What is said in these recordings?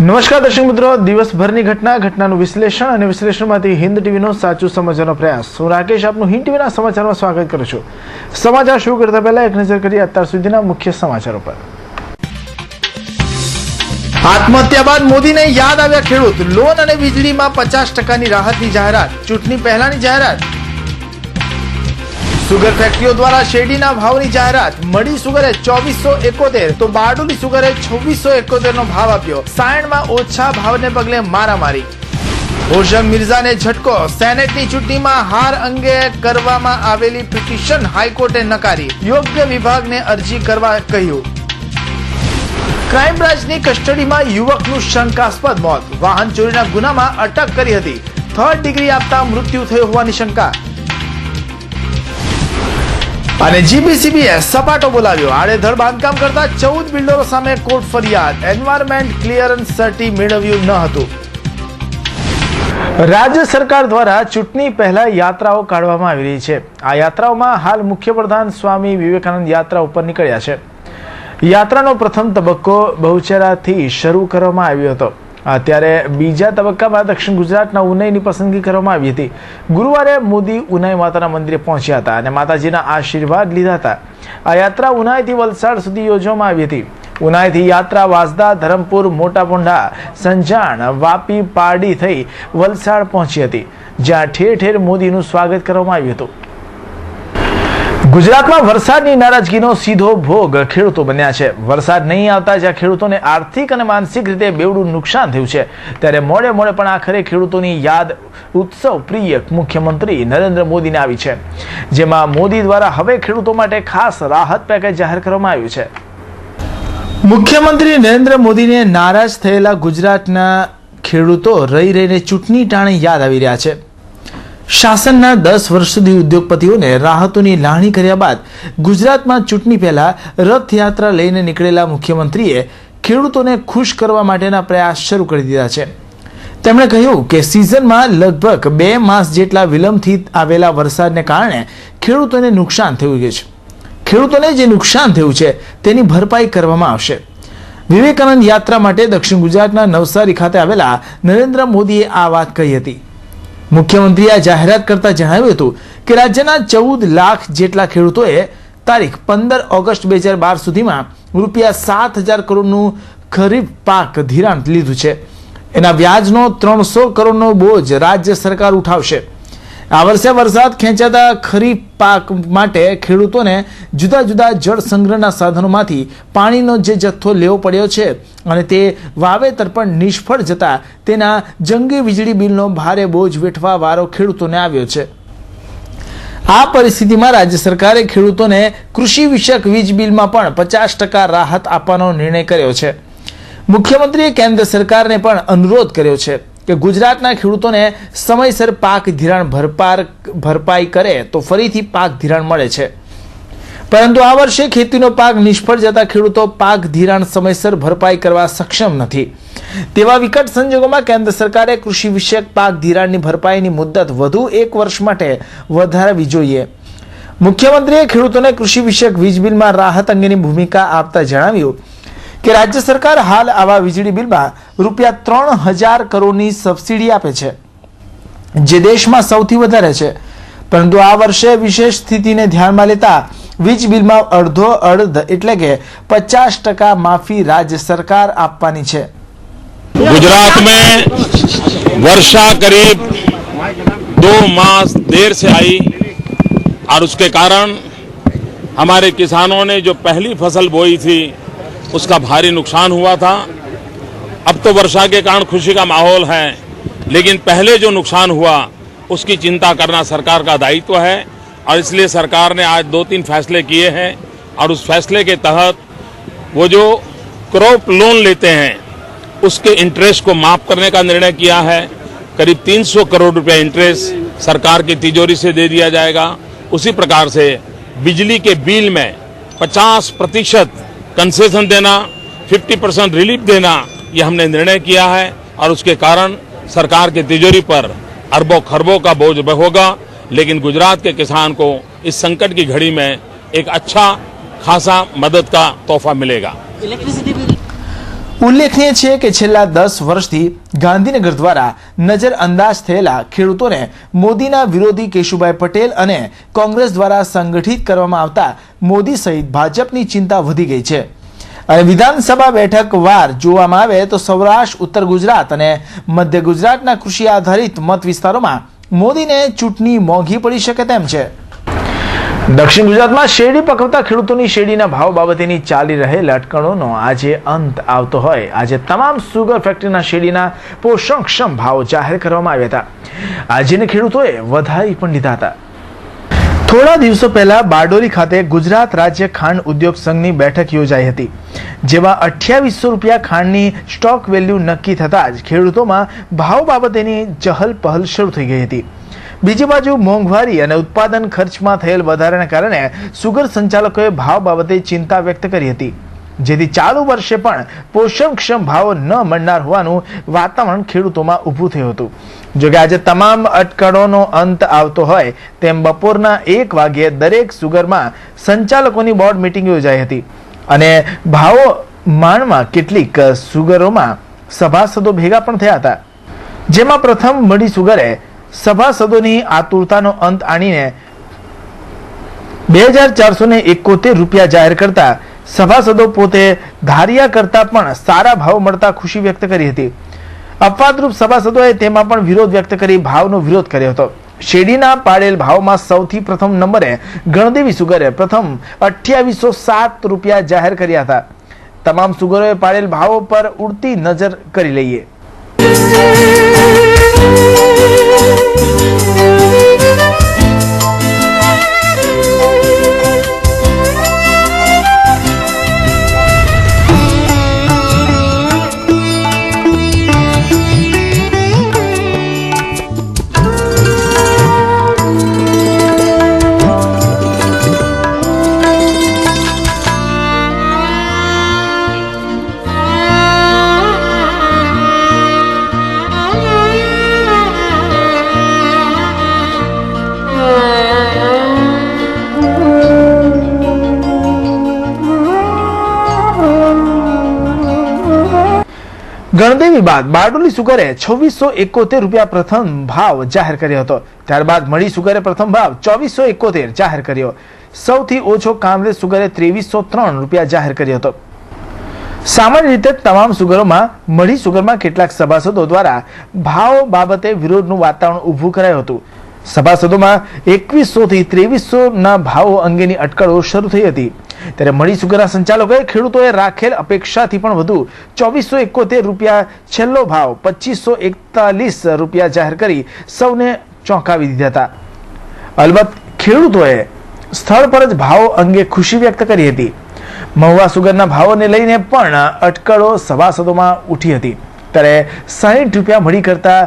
નમસ્કાર દર્શક મિત્રો, દિવસભરની ઘટનાનું વિશ્લેષણ અને વિશ્લેષણમાંથી હિન્દ ટીવીનો સાચું સમાચારનો પ્રયાસ. હું રાકેશ આપનું હિન્દ ટીવીના સમાચારમાં સ્વાગત કરું છું. સમાચાર શરૂ કરતા પહેલા એક નજર કરીએ અત્યાર સુધીના મુખ્ય સમાચારો પર. આત્મહત્યા બાદ મોદીને યાદ આવ્યા ખેડૂત. લોન અને વીજળીમાં 50% રાહતની જાહેરાત. ચૂંટણી પહેલાની જાહેરાત. સુગર ફેક્ટરીઓ દ્વારા શેરડીના ભાવની જાહેરાત. મડી સુગરે 2471 તો બારડોલી સુગરે 2671 નો ભાવ આપ્યો. સાયણમાં ઓછા ભાવને પગલે મારામારી. હોશમ મિર્ઝાને ઝટકો. સેનેટની ચૂંટણીમાં હાર અંગે કરવામાં આવેલી પિટિશન હાઈકોર્ટે નકારી. યોગ્ય વિભાગને અરજી કરવા કહ્યું. ક્રાઇમ બ્રાન્ચની કસ્ટડીમાં યુવકનું શંકાસ્પદ મોત. વાહન ચોરીના ગુનામાં અટક કરી હતી. 3rd ડિગ્રી આપતા મૃત્યુ થયો હોવાની શંકા. અને જીબીસીબીએ સપાટો બોલાવ્યો. આડેધડ બાંધકામ કરતા 14 બિલ્ડરો સામે કોર્ટ ફરિયાદ. એન્વાયરમેન્ટ ક્લિયરન્સ સર્ટી મેળવ્યું ન હતું. રાજ્ય સરકાર દ્વારા ચૂંટણી પહેલા યાત્રાઓ કાઢવામાં આવી રહી છે. આ યાત્રાઓમાં હાલ મુખ્યપ્રધાન સ્વામી વિવેકાનંદ યાત્રા ઉપર નીકળ્યા છે. યાત્રાનો પ્રથમ તબક્કો બહુચરાથી શરૂ કરવામાં આવ્યો હતો. અત્યારે બીજા તબક્કામાં દક્ષિણ ગુજરાતના ઉનાઈની પસંદગી કરવામાં આવી હતી. ગુરુવારે મોદી ઉનાઈ માતાના મંદિરે પહોંચ્યા હતા અને માતાજીના આશીર્વાદ લીધા હતા. આ યાત્રા ઉનાઈથી વલસાડ સુધી યોજવામાં આવી હતી. ઉનાઈથી યાત્રા વાંસદા, ધરમપુર, મોટા પોંઢા, સંજાણ, વાપી, પારડી થઈ વલસાડ પહોંચી હતી, જ્યાં ઠેર ઠેર મોદીનું સ્વાગત કરવામાં આવ્યું હતું. ગુજરાતમાં વરસાદની નારાજગીનો સીધો ભોગ ખેડૂતો બન્યા છે. વરસાદ નહીં આવતા જ્યાં ખેડૂતોને આર્થિક અને માનસિક રીતે બેવડું નુકસાન થયું છે, ત્યારે મોડે પણ આખરે ખેડૂતોની યાદ ઉત્સવ પ્રિય મુખ્યમંત્રી નરેન્દ્ર મોદીને આવી છે, જેમાં મોદી દ્વારા હવે ખેડૂતો માટે ખાસ રાહત પેકેજ જાહેર કરવામાં આવ્યું છે. મુખ્યમંત્રી નરેન્દ્ર મોદીને નારાજ થયેલા ગુજરાતના ખેડૂતો રહીને ચૂંટણી ટાણે યાદ આવી રહ્યા છે. શાસનના 10 વર્ષ સુધી ઉદ્યોગપતિઓને રાહતોની લાગણી કર્યા બાદ ગુજરાતમાં ચૂંટણી પહેલા રથયાત્રા લઈને નીકળેલા મુખ્યમંત્રીએ ખેડૂતોને ખુશ કરવા માટેના પ્રયાસ શરૂ કરી દીધા છે. તેમણે કહ્યું કે સિઝનમાં લગભગ 2 માસ જેટલા વિલંબથી આવેલા વરસાદને કારણે ખેડૂતોને નુકસાન થયું છે. ખેડૂતોને જે નુકસાન થયું છે તેની ભરપાઈ કરવામાં આવશે. વિવેકાનંદ યાત્રા માટે દક્ષિણ ગુજરાતના નવસારી ખાતે આવેલા નરેન્દ્ર મોદીએ આ વાત કહી હતી. મુખ્યમંત્રીએ જાહેરાત કરતા જણાવ્યું હતું કે રાજ્યના 14 લાખ જેટલા ખેડૂતોએ તારીખ 15 ઓગસ્ટ 2012 સુધીમાં ₹7,000 કરોડનું ખરીફ પાક ધિરાણ લીધું છે. એના વ્યાજનો 300 કરોડનો બોજ રાજ્ય સરકાર ઉઠાવશે. આ વર્ષે વરસાદ ખેંચાતા ખરીફ પાક માટે ખેડૂતોને જુદા જુદા જળ સંગ્રહના સાધનોમાંથી પાણીનો જે જથ્થો લેવો પડ્યો છે અને તે વાવેતર પણ નિષ્ફળ જતા તેના જંગી વીજળી બિલનો ભારે બોજ વેઠવા વારો ખેડૂતોને આવ્યો છે. આ પરિસ્થિતિમાં રાજ્ય સરકારે ખેડૂતોને કૃષિ વિષયક વીજ બિલમાં પણ 50% રાહત આપવાનો નિર્ણય કર્યો છે. મુખ્યમંત્રીએ કેન્દ્ર સરકારને પણ અનુરોધ કર્યો છે કે ગુજરાતના ખેડૂતોને સમયસર પાક ધિરાણ ભરપાઈ કરે તો ફરીથી પાક ધિરાણ મળે છે. પરંતુ આ વર્ષે ખેતીનો પાક નિષ્ફળ જતા ખેડૂતો પાક ધિરાણ સમયસર ભરપાઈ કરવા સક્ષમ નથી. તેવા વિકટ સંજોગોમાં કેન્દ્ર સરકારે કૃષિ વિષયક પાક ધિરાણની ભરપાઈની મુદત વધુ 1 વર્ષ માટે વધારવી જોઈએ. મુખ્યમંત્રીએ ખેડૂતોને કૃષિ વિષયક વીજ બિલમાં રાહત અંગેની ભૂમિકા આપતા જણાવ્યું કે રાજ્ય સરકાર હાલ આવા વીજળી બિલમાં ₹3,000 કરોડની સબસિડી આપે છે, જે દેશમાં સૌથી વધારે છે. પરંતુ આ વર્ષે વિશેષ સ્થિતિને ધ્યાનમાં લેતા વીજ બિલમાં અડધ એટલે કે 50% માફી રાજ્ય સરકાર આપવાની છે. गुजरात में वर्षा करीब 2 मास देर से आई और उसके कारण हमारे किसानों ने जो पहली फसल बोई थी उसका भारी नुकसान हुआ था. अब तो वर्षा के कारण खुशी का माहौल है, लेकिन पहले जो नुकसान हुआ उसकी चिंता करना सरकार का दायित्व है और इसलिए सरकार ने आज 2-3 फैसले किए हैं और उस फैसले के तहत वो जो क्रॉप लोन लेते हैं उसके इंटरेस्ट को माफ करने का निर्णय किया है. करीब 300 करोड़ रुपया इंटरेस्ट सरकार की तिजोरी से दे दिया जाएगा. उसी प्रकार से बिजली के बिल में 50% कंसेशन देना, 50% रिलीफ देना, ये हमने निर्णय किया है और उसके कारण सरकार की तिजोरी पर अरबों खरबों का बोझ होगा, लेकिन गुजरात के किसान को इस संकट की घड़ी में एक अच्छा खासा मदद का तोहफा मिलेगा. ઉલ્લેખનીય છે કે છેલ્લા 10 વર્ષથી ગાંધીનગર દ્વારા નજરઅંદાજ થયેલા ખેડૂતોને મોદીના વિરોધી કેશુભાઈ પટેલ અને કોંગ્રેસ દ્વારા સંગઠિત કરવામાં આવતા મોદી સહિત ભાજપની ચિંતા વધી ગઈ છે અને વિધાનસભા બેઠક વાર જોવામાં આવે તો સૌરાષ્ટ્ર, ઉત્તર ગુજરાત અને મધ્ય ગુજરાતના કૃષિ આધારિત મત વિસ્તારોમાં મોદીને ચૂંટણી મોંઘી પડી શકે તેમ છે. દક્ષિણ ગુજરાતમાં શેરડી પકવતા ખેડૂતોની શેરડીના ભાવ બાબતેની ચાલી રહેલ અટકળોનો આજે અંત આવતો હોય આજે તમામ સુગર ફેક્ટરીના શેરડીના પોષણક્ષમ ભાવ જાહેર કરવામાં આવ્યા હતા. આજે ખેડૂતોએ વધારી પણ લીધા હતા. થોડા દિવસો પહેલા બારડોલી ખાતે ગુજરાત રાજ્ય ખાંડ ઉદ્યોગ સંઘની બેઠક યોજાઈ હતી, જેમાં 2800 રૂપિયા ખાંડની સ્ટોક વેલ્યુ નક્કી થતાં જ ખેડૂતોમાં ભાવ બાબતેની ચહલ પહલ શરૂ થઈ ગઈ હતી. બીજી બાજુ મોંઘવારી અને ઉત્પાદન ખર્ચમાં થયેલ વધારાને કારણે સુગર સંચાલકોએ ભાવ બાબતે ચિંતા વ્યક્ત કરી હતી, જેથી ચાલુ વર્ષે પણ પોષણક્ષમ ભાવ ન મળનાર હોવાનું વાતાવરણ ખેડૂતોમાં ઊભું થયું હતું. જોકે આજે તમામ અટકળોનો અંત આવતો હોય તેમ બપોરના 1 વાગ્યે દરેક સુગરમાં સંચાલકોની બોર્ડ મીટિંગ યોજાઈ હતી અને ભાવો માણવા કેટલીક સુગરોમાં સભાસદો ભેગા પણ થયા હતા, જેમાં પ્રથમ મળી સુગરે સભાસદોની આતુરતાનો અંત આણીને 2471 રૂપિયા જાહેર કરતા સભાસદો પોતે ધાર્યા કરતા પણ સારા ભાવ મળતા ખુશી વ્યક્ત કરી હતી. અપવાદરૂપ સભાસદોએ તેમાં પણ વિરોધ વ્યક્ત કરી ભાવનો વિરોધ કર્યો હતો. શેરડીના પાડેલ ભાવમાં સૌથી પ્રથમ નંબરે ગણદેવી સુગરે પ્રથમ 2807 રૂપિયા જાહેર કર્યા હતા. તમામ સુગરોએ પાડેલ ભાવો પર ઉડતી નજર કરી લઈએ. ગણદેવી બાદ બારડોલી સુગરે 2671 રૂપિયા પ્રથમ ભાવ જાહેર કર્યો હતો. ત્યારબાદ મળી સુગરે પ્રથમ ભાવ 2471 જાહેર કર્યો. સૌથી ઓછો કામરેજ સુગરે 2303 રૂપિયા જાહેર કર્યો હતો. સામાન્ય રીતે તમામ સુગરોમાં મળી સુગરમાં કેટલાક સભાસદો દ્વારા ભાવ બાબતે વિરોધનું વાતાવરણ ઊભું કરાયું હતું. સભાસદોમાં 2100 થી 2300 ના ભાવો અંગેની અટકળો શરૂ થઈ હતી. ત્યારે મળી સુગરના સંચાલકોએ ખેડૂતોએ રાખેલ અપેક્ષાથી પણ વધુ 2471 રૂપિયા છેલ્લો ભાવ 2541 રૂપિયા જાહેર કરી સૌને ચોંકાવી દીધા હતા. અલબત્ત ખેડૂતોએ સ્થળ પર જ ભાવો અંગે ખુશી વ્યક્ત કરી હતી. મહુવા સુગરના ભાવોને લઈને પણ અટકળો સભાસદોમાં ઉઠી હતી. ત્યારે 60 રૂપિયા મળી કરતા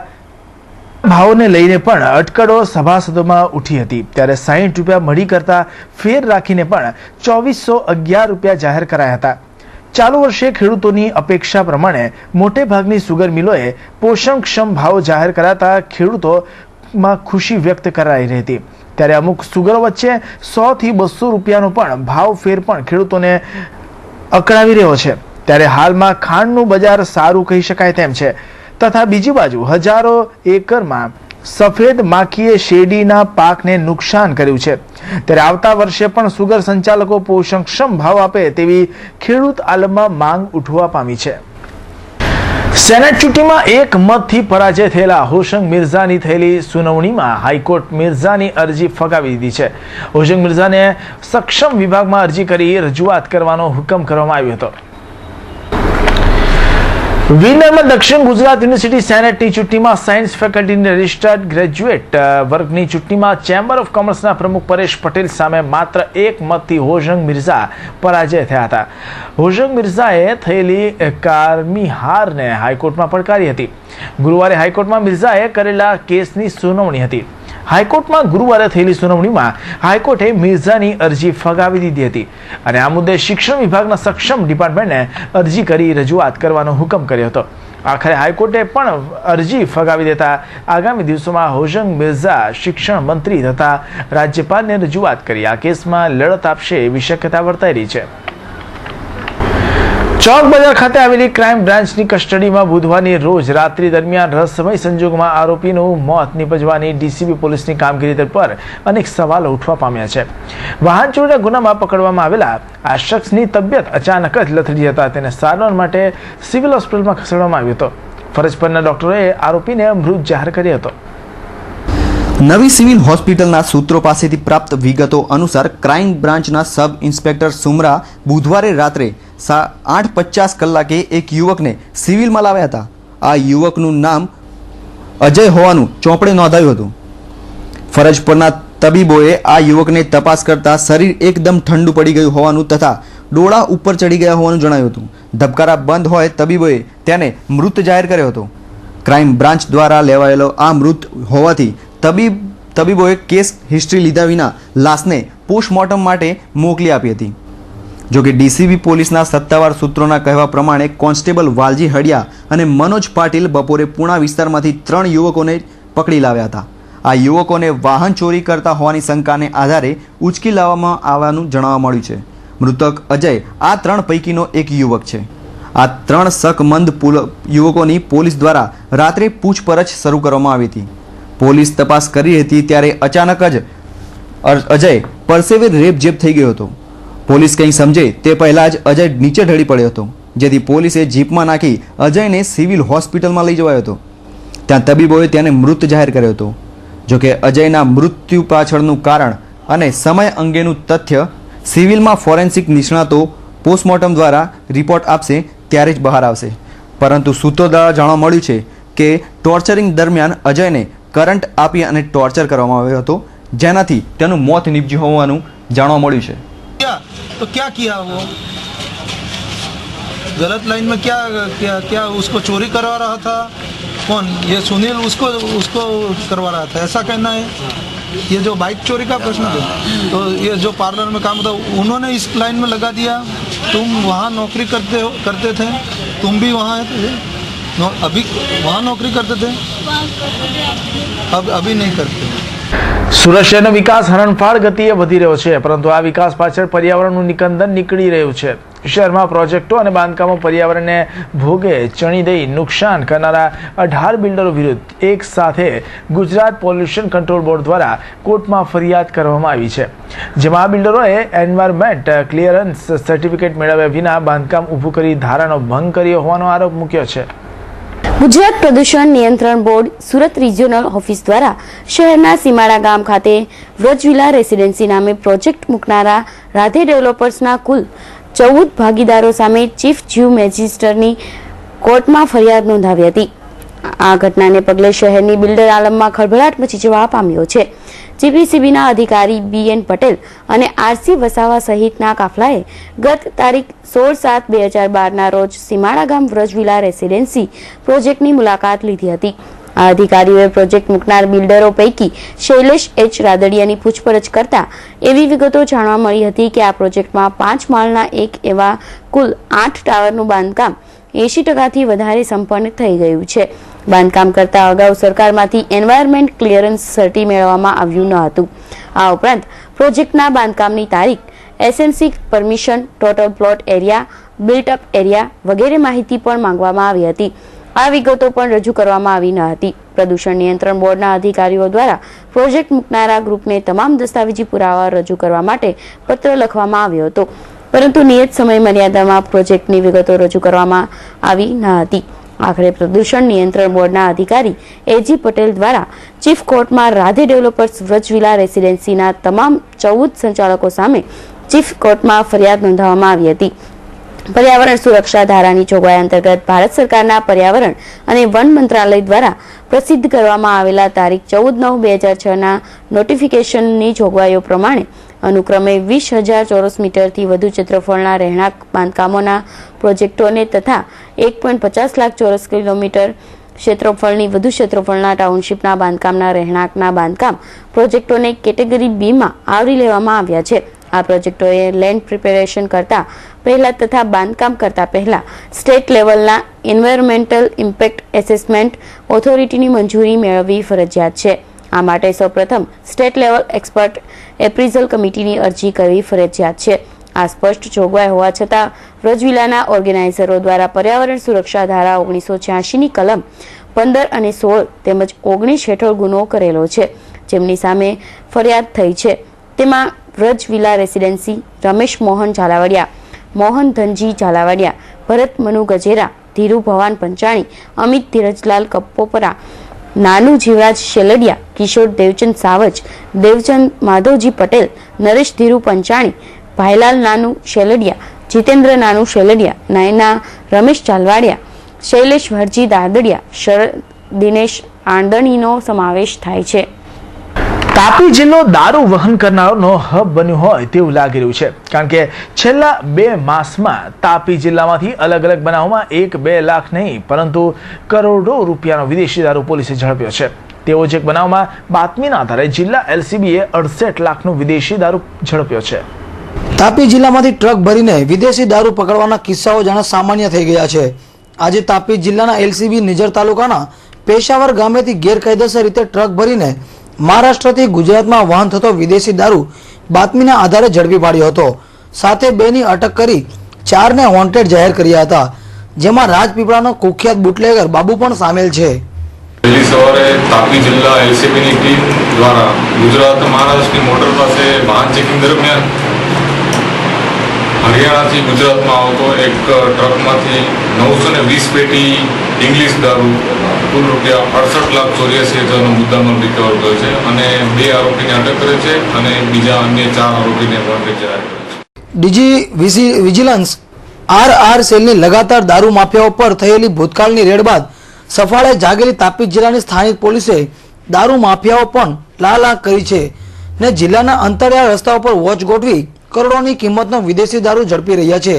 ભાવને લઈને પણ અટકળો સભાસદોમાં ઉઠી હતી. ત્યારે 60 રૂપિયા મળી કરતા ફેર રાખીને પણ 2411 રૂપિયા જાહેર કરાયા હતા. ચાલુ વર્ષે ખેડૂતોની અપેક્ષા પ્રમાણે મોટે ભાગની સુગર મિલોએ પોષણક્ષમ ભાવ જાહેર કરાતા ખેડૂતોમાં ખુશી વ્યક્ત કરાઈ રહી હતી. ત્યારે અમુક સુગરો વચ્ચે 100 થી 200 રૂપિયાનો પણ ભાવ ફેર પણ ખેડૂતોને અકળાવી રહ્યો છે. ત્યારે હાલમાં ખાંડનું બજાર સારું કહી શકાય તેમ છે. તથા બીજી બાજુ હજારો એકરમાં સફેદ માખીએ શેરડીના પાકને નુકસાન કર્યું છે. ત્યારે આવતા વર્ષે પણ સુગર સંચાલકો પોષણક્ષમ ભાવ આપે તેવી ખેડૂત આલમમાં માંગ ઉઠવા પામી છે. સેનેટ ચૂંટણીમાં એક મતથી પરાજય થયેલા હોશંગ મિર્ઝાની થયેલી સુનાવણીમાં હાઈકોર્ટ મિર્ઝાની અરજી ફગાવી દીધી છે. હોશંગ મિર્ઝાને સક્ષમ વિભાગમાં અરજી કરી રજૂઆત કરવાનો હુકમ કરવામાં આવ્યો હતો. વિનરમાં દક્ષિણ ગુજરાત યુનિવર્સિટી સેનેટની ચૂંટણીમાં સાયન્સ ફેકલ્ટીની રજિસ્ટર્ડ ગ્રેજ્યુએટ વર્ગની ચૂંટણીમાં ચેમ્બર ઓફ કોમર્સના પ્રમુખ પરેશ પટેલ સામે માત્ર એક મતથી હોશંગ મિર્ઝા પરાજય થયા હતા. હોશંગ મિર્ઝાએ થયેલી કારમી હારને હાઈકોર્ટમાં પડકારી હતી. ગુરુવારે હાઈકોર્ટમાં મિર્ઝાએ કરેલા કેસની સુનાવણી હતી. હાઈકોર્ટમાં ગુરુવારે થયેલી સુનાવણીમાં હાઈકોર્ટે મિર્ઝાની અરજી ફગાવી દીધી હતી અને આ મુદ્દે શિક્ષણ વિભાગના સક્ષમ ડિપાર્ટમેન્ટને અરજી કરી રજૂઆત કરવાનો હુકમ કર્યો હતો. આખરે હાઈકોર્ટે પણ અરજી ફગાવી દેતા આગામી દિવસોમાં હોશંગ મિર્ઝા શિક્ષણ મંત્રી તથા રાજ્યપાલને રજૂઆત કરી આ કેસમાં લડત આપશે એવી શક્યતા વર્તાઈ રહી છે. ચોક બજાર ખાતે આવેલી ક્રાઇમ બ્રાન્ચની કસ્ટડીમાં બુધવારની રોજ રાત્રિ દરમિયાન રહસ્યમય સંજોગોમાં આરોપીનું મોત નિપજવાની ડીસીબી પોલીસની કામગીરી પર અનેક સવાલો ઉઠવા પામ્યા છે. વાહન ચોરીના ગુનામાં પકડવામાં આવેલા આ શખ્સની તબિયત અચાનક જ લથડી જતા તેને સારવાર માટે સિવિલ હોસ્પિટલમાં ખસેડવામાં આવ્યો હતો. ફરજ પરના ડોક્ટરોએ આરોપીને મૃત જાહેર કર્યો હતો. નવી સિવિલ હોસ્પિટલના સૂત્રો પાસેથી પ્રાપ્ત વિગતો અનુસાર ક્રાઇમ બ્રાન્ચના સબ ઇન્સ્પેક્ટર સુમરા બુધવારે રાત્રે 8:50 કલાકે એક યુવકને સિવિલમાં લાવ્યા હતા. આ યુવકનું નામ અજય હોવાનું ચોપડે નોંધાયું હતું. ફરજ પરના તબીબોએ આ યુવકને તપાસ કરતા શરીર એકદમ ઠંડુ પડી ગયું હોવાનું તથા ડોળા ઉપર ચડી ગયા હોવાનું જણાવ્યું હતું. ધબકારા બંધ હોય તબીબોએ તેને મૃત જાહેર કર્યો હતો. ક્રાઇમ બ્રાન્ચ દ્વારા લેવાયેલો આ મૃત હોવાથી તબીબોએ કેસ હિસ્ટ્રી લીધા વિના લાશને પોસ્ટમોર્ટમ માટે મોકલી આપી હતી. જોકે ડીસીબી પોલીસના સત્તાવાર સૂત્રોના કહેવા પ્રમાણે કોન્સ્ટેબલ વાલજી હડિયા અને મનોજ પાટીલ બપોરે પુણા વિસ્તારમાંથી 3 યુવકોને પકડી લાવ્યા હતા. આ યુવકોને વાહન ચોરી કરતા હોવાની શંકાને આધારે ઉચકી લાવવામાં આવવાનું જાણવા મળ્યું છે. મૃતક અજય આ 3 પૈકીનો એક યુવક છે. આ 3 શકમંદ યુવકોની પોલીસ દ્વારા રાત્રે પૂછપરછ શરૂ કરવામાં આવી હતી. પોલીસ તપાસ કરી હતી ત્યારે અચાનક જ અજય પરસેવે રેપઝેપ થઈ ગયો હતો. પોલીસ કંઈ સમજે તે પહેલાં જ અજય નીચે ઢળી પડ્યો હતો, જેથી પોલીસે જીપમાં નાખી અજયને સિવિલ હોસ્પિટલમાં લઈ જવાયો હતો. ત્યાં તબીબોએ તેને મૃત જાહેર કર્યો હતો. જોકે અજયના મૃત્યુ પાછળનું કારણ અને સમય અંગેનું તથ્ય સિવિલમાં ફોરેન્સિક નિષ્ણાતો પોસ્ટમોર્ટમ દ્વારા રિપોર્ટ આપશે ત્યારે જ બહાર આવશે. પરંતુ સૂત્રો દ્વારા જાણવા મળ્યું છે કે ટોર્ચરિંગ દરમિયાન અજયને કરંટ આપી અને ટોર્ચર કરવામાં આવ્યો હતો, જેનાથી તેનું મોત નીપજ્યું હોવાનું જાણવા મળ્યું છે. तो क्या किया वो गलत लाइन में क्या उसको चोरी करवा रहा था? कौन ये सुनील उसको करवा रहा था, ऐसा कहना है. ये जो बाइक चोरी का प्रश्न है, तो ये जो पार्लर में काम था उन्होंने इस लाइन में लगा दिया. तुम वहाँ नौकरी करते थे, तुम भी वहाँ अभी वहाँ नौकरी करते थे, अब अभी नहीं करते. સુરત શહેરનો વિકાસ હરણફાળ ગતિએ વધી રહ્યો છે, પરંતુ આ વિકાસ પાછળ પર્યાવરણનું નિકંદન નીકળી રહ્યું છે. શહેરમાં પ્રોજેક્ટો અને બાંધકામો પર્યાવરણને ભોગે ચણી દઈ નુકસાન કરનારા 18 બિલ્ડરો વિરુદ્ધ એક સાથે ગુજરાત પોલ્યુશન કંટ્રોલ બોર્ડ દ્વારા કોર્ટમાં ફરિયાદ કરવામાં આવી છે, જેમાં આ બિલ્ડરોએ એન્વાયરમેન્ટ ક્લિયરન્સ સર્ટિફિકેટ મેળવ્યા વિના બાંધકામ ઊભું કરી ધારાનો ભંગ કર્યો હોવાનો આરોપ મૂક્યો છે. ગુજરાત પ્રદૂષણ નિયંત્રણ બોર્ડ સુરત રિજિયોનલ ઓફિસ દ્વારા શહેરના સીમાડા ગામ ખાતે વ્રજવિલા રેસિડેન્સી નામે પ્રોજેક્ટ મૂકનારા રાધે ડેવલપર્સના કુલ 14 ભાગીદારો સામે ચીફ જીવ મેજિસ્ટ્રેટની કોર્ટમાં ફરિયાદ નોંધાવી હતી. આ ઘટનાને પગલે શહેરની બિલ્ડર આલમમાં ખળભળાટ મચી જવા પામ્યો છે. જીપીસીબીના અધિકારી BN પટેલ અને RC વસાવા સહિતના કાફલાએ ગત તારીખ 16/7/2012ના રોજ સીમાડા ગામ વ્રજવિલા રેસિડેન્સી પ્રોજેક્ટની મુલાકાત લીધી હતી. આ અધિકારીઓએ પ્રોજેક્ટ મૂકનાર બિલ્ડરો પૈકી શૈલેષ H રાદડિયાની પૂછપરછ કરતા એવી વિગતો જાણવા મળી હતી કે આ પ્રોજેક્ટમાં 5 માળના એક એવા કુલ 8 ટાવરનું બાંધકામ 80% વધારે સંપન્ન થઈ ગયું છે. બાંધકામ કરતા અગાઉ સરકારમાંથી એન્વાયરમેન્ટ ક્લિયરન્સ સર્ટી મેળવવામાં આવ્યું ન હતું. આ ઉપરાંત પ્રોજેક્ટના બાંધકામની તારીખ, SNC permission, total plot area, built up area વગેરે માહિતી પણ માંગવામાં આવી હતી. આ વિગતો પણ રજૂ કરવામાં આવી ન હતી. પ્રદૂષણ નિયંત્રણ બોર્ડના અધિકારીઓ દ્વારા પ્રોજેક્ટ મૂકનારા ગ્રુપને તમામ દસ્તાવેજી પુરાવા રજૂ કરવા માટે પત્ર લખવામાં આવ્યો હતો, પરંતુ નિયત સમય મર્યાદામાં પ્રોજેક્ટની વિગતો રજૂ કરવામાં આવી ન હતી. આખરે પ્રદૂષણ નિયંત્રણ બોર્ડના અધિકારી AG પટેલ દ્વારા ચીફ કોર્ટમાં રાધે ડેવલપર્સ વ્રજવિલા રેસિડેન્સીના તમામ 14 સંચાલકો સામે ચીફ કોર્ટમાં ફરિયાદ નોંધાવવામાં આવી હતી. પર્યાવરણ સુરક્ષા ધારાની જોગવાઈ અંતર્ગત ભારત સરકારના પર્યાવરણ અને વન મંત્રાલય દ્વારા પ્રસિદ્ધ કરવામાં આવેલા તારીખ 14/9/2006ના નોટિફિકેશનની જોગવાઈઓ પ્રમાણે અનુક્રમે 20,000 ચોરસ મીટરથી વધુ ક્ષેત્રફળના રહેણાંક બાંધકામોના પ્રોજેક્ટોને તથા 1.50 લાખ ચોરસ કિલોમીટર ક્ષેત્રફળની વધુ ક્ષેત્રફળના ટાઉનશીપના બાંધકામના રહેણાંકના બાંધકામ પ્રોજેક્ટોને કેટેગરી B માં આવરી લેવામાં આવ્યા છે. આ પ્રોજેક્ટોએ લેન્ડ પ્રિપેરેશન કરતા પહેલા તથા બાંધકામ કરતા પહેલા સ્ટેટ લેવલના એન્વાયરમેન્ટલ ઇમ્પેક્ટ એસેસમેન્ટ ઓથોરિટીની મંજૂરી મેળવવી ફરજિયાત છે. આ માટે સૌપ્રથમ સ્ટેટ લેવલ એક્સપર્ટ એપ્રીઝલ કમિટીની અરજી કરવી ફરજિયાત છે. આ સ્પષ્ટ જોગવાઈ હોવા છતાં વ્રજવિલાના ઓર્ગેનાઇઝરો દ્વારા પર્યાવરણ સુરક્ષા ધારા 1986ની કલમ 15 અને 16 તેમજ 19 હેઠળ ગુનો કરેલો છે, જેમની સામે ફરિયાદ થઈ છે. તેમાં વ્રજવિલા રેસિડેન્સી, રમેશ મોહન ઝાલાવાડિયા, મોહન ધનજી ઝાલાવાડિયા, ભરત મનુ ગજેરા, ધીરુ ભવાન પંચાણી, અમિત ધીરજલાલ કપોપરા, નાનુ જીવરાજ શેલડિયા, કિશોર દેવચંદ સાવજ, દેવચંદ માધવજી પટેલ, નરેશ ધીરુ પંચાણી, ભાઈલાલ નાનુ શેલડિયા, જીતેન્દ્ર નાનુ શેલડિયા, નયના રમેશ ઝાલવાડિયા, શૈલેષ હરજી દાદડિયા, શરદ દિનેશ આંડણીનો સમાવેશ થાય છે. તાપી જિલ્લો દારૂ વહન કરનારનો હબ બન્યો હોય તેવું લાગી રહ્યું છે, કારણ કે છેલ્લા 2 માસમાં તાપી જિલ્લામાંથી અલગ અલગ બનાવમાં 1-2 લાખ નહીં પરંતુ કરોડો રૂપિયાનો વિદેશી દારૂ પોલીસે ઝડપ્યો છે. તેવો જ એક બનાવમાં બાતમીના આધારે જિલ્લા LCBએ 68 લાખનો વિદેશી દારૂ ઝડપ્યો છે. તાપી જિલ્લામાંથી ટ્રક ભરીને વિદેશી દારૂ પકડવાના કિસ્સાઓ જાણે સામાન્ય થઈ ગયા છે. આજે તાપી જિલ્લાના LCB નિઝર તાલુકાના પેશાવર ગામેથી ગેરકાયદેસર રીતે ટ્રક ભરીને મહારાષ્ટ્રથી ગુજરાતમાં વહન થતો વિદેશી દારૂ બાતમીના આધારે ઝડપી પાડ્યો હતો. સાથે 2ની અટક કરી 4ને વોન્ટેડ જાહેર કર્યા હતા, જેમાં રાજપીપળાનો કુખ્યાત બુટલેગર બાબુ પણ સામેલ છે. વહેલી સવારે તાપી જિલ્લા LCBની ટીમ દ્વારા ગુજરાત મહારાષ્ટ્રની મોટર પાસે વાહન ચેકિંગ દરમિયાન હરિયાણાથી ગુજરાતમાં આવતો એક ટ્રકમાંથી 920 પેટી ઇંગ્લિશ દારૂ કુલ રૂપિયા 68,84,000નો મુદ્દામાલ રિકવર કર્યો છે અને 2 આરોપીને અટક કરે છે અને બીજા અન્ય 4 આરોપીને વોન્ટેડ જાહેર કરે છે. ડીજી વિજિલન્સ RR સેલની લગાતાર દારૂ માફિયાઓ પર થયેલી ભૂતકાળની રેડ બાદ સફાળે જાગેલી તાપી જિલ્લાની સ્થાનિક પોલીસે દારૂ માફિયાઓ પણ લાલાક કરી છે ને જિલ્લાના અંતરિયાળ રસ્તાઓ પર વોચ ગોઠવી કરોડોની કિંમતનો વિદેશી દારૂ ઝડપી રહ્યા છે,